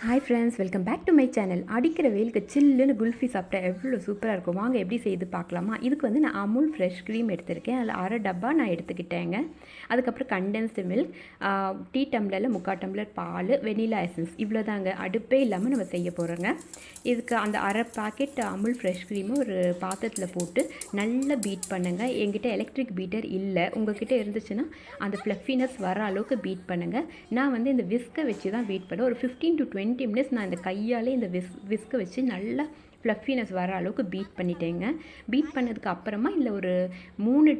Hi friends, welcome back to my channel. அடிக்கிற வெயிலுக்கு சில்லுன்னு குல்ஃபி சாப்பிட்டா எவ்வளோ சூப்பராக இருக்கும். வாங்க எப்படி செய்து பார்க்கலாமா. இதுக்கு வந்து நான் அமுல் ஃப்ரெஷ் க்ரீம் எடுத்திருக்கேன். அதில் அரை டப்பா நான் எடுத்துக்கிட்டேங்க. அதுக்கப்புறம் கண்டென்ஸ்டு மில்க், டீ டம்ளரில் 3/4 டம்ளர் பால், வெனிலா எசன்ஸ், இவ்வளோ தாங்க. அடுப்பே இல்லாமல் நம்ம செய்ய போகிறோங்க. இதுக்கு அந்த அரை பாக்கெட் அமுல் ஃப்ரெஷ் க்ரீமை ஒரு பாத்திரத்தில் போட்டு நல்லா பீட் பண்ணுங்கள். என்கிட்ட எலக்ட்ரிக் பீட்டர் இல்லை, உங்கள்கிட்ட இருந்துச்சுன்னா அந்த ஃப்ளஃபினஸ் வர அளவுக்கு பீட் பண்ணுங்கள். நான் வந்து இந்த விஸ்கை வச்சு தான் பீட் பண்ணேன். ஒரு 15 to 20 மினிட்ஸ் நான் இந்த கையாலே இந்த விஸ்கை வச்சு நல்லா ஃப்ளஃபினஸ் வர அளவுக்கு பீட் பண்ணிட்டேங்க. பீட் பண்ணதுக்கு அப்புறமா இல்லை ஒரு 3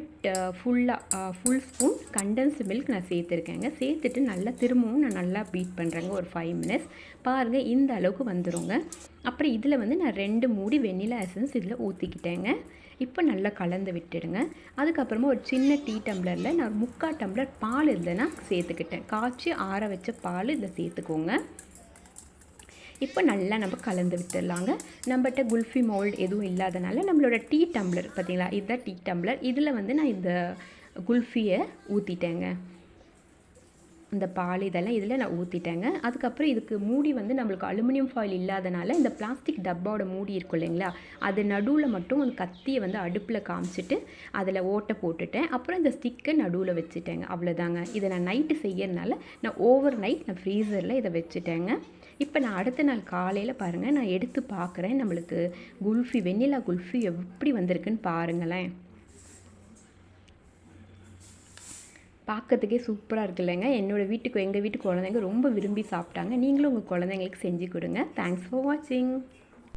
ஃபுல் ஸ்பூன் கண்டென்ஸ்டு மில்க் நான் சேர்த்துருக்கேங்க. சேர்த்துட்டு நல்லா திரும்பவும் நான் நல்லா பீட் பண்ணுறேங்க ஒரு 5 மினிட்ஸ். பாருங்கள், இந்த அளவுக்கு வந்துடுங்க. அப்புறம் இதில் வந்து நான் 2 மூடி வெண்ணிலா எசன்ஸ் இதில் ஊற்றிக்கிட்டேங்க. இப்போ நல்லா கலந்து விட்டுடுங்க. அதுக்கப்புறமா ஒரு சின்ன டீ டம்ளரில் நான் 3/4 டம்ளர் பால் இதில் நான் சேர்த்துக்கிட்டேன். காய்ச்சி ஆற வச்ச பால் இதில் சேர்த்துக்கோங்க. இப்போ நல்லா நம்ம கலந்து விட்டுடலாங்க. நம்மகிட்ட குல்ஃபி மோல்டு எதுவும் இல்லாதனால நம்மளோட டீ டம்ளர் பார்த்திங்களா, இதுதான் டீ டம்ளர். இதில் வந்து நான் இந்த குல்ஃபியை ஊற்றிட்டேங்க. இந்த பால் இதெல்லாம் இதில் நான் ஊற்றிட்டேங்க. அதுக்கப்புறம் இதுக்கு மூடி வந்து நம்மளுக்கு அலுமினியம் ஃபாயில் இல்லாதனால இந்த பிளாஸ்டிக் டப்பாவோட மூடி இருக்கும் இல்லைங்களா, அது நடுவில் மட்டும் அந்த கத்தியை வந்து அடுப்பில் காமிச்சிட்டு அதில் ஓட்டை போட்டுட்டேன். அப்புறம் இந்த ஸ்டிக்கை நடுவில் வச்சுட்டேங்க. அவ்வளோதாங்க. இதை நான் நைட்டு செய்யறதுனால நான் ஓவர் நைட் நான் ஃப்ரீசரில் இதை வச்சுட்டேங்க. இப்போ நான் அடுத்த நாள் காலையில் பாருங்கள், நான் எடுத்து பார்க்குறேன். நம்மளுக்கு குல்ஃபி, வெண்ணிலா குல்ஃபி எப்படி வந்திருக்குன்னு பாருங்களேன். பார்க்கறதுக்கே சூப்பராக இருக்கு இல்லைங்க. எங்கள் வீட்டு குழந்தைங்க ரொம்ப விரும்பி சாப்பிட்டாங்க. நீங்களும் உங்கள் குழந்தைங்களுக்கு செஞ்சு கொடுங்க. தேங்க்ஸ் ஃபார் வாட்சிங்.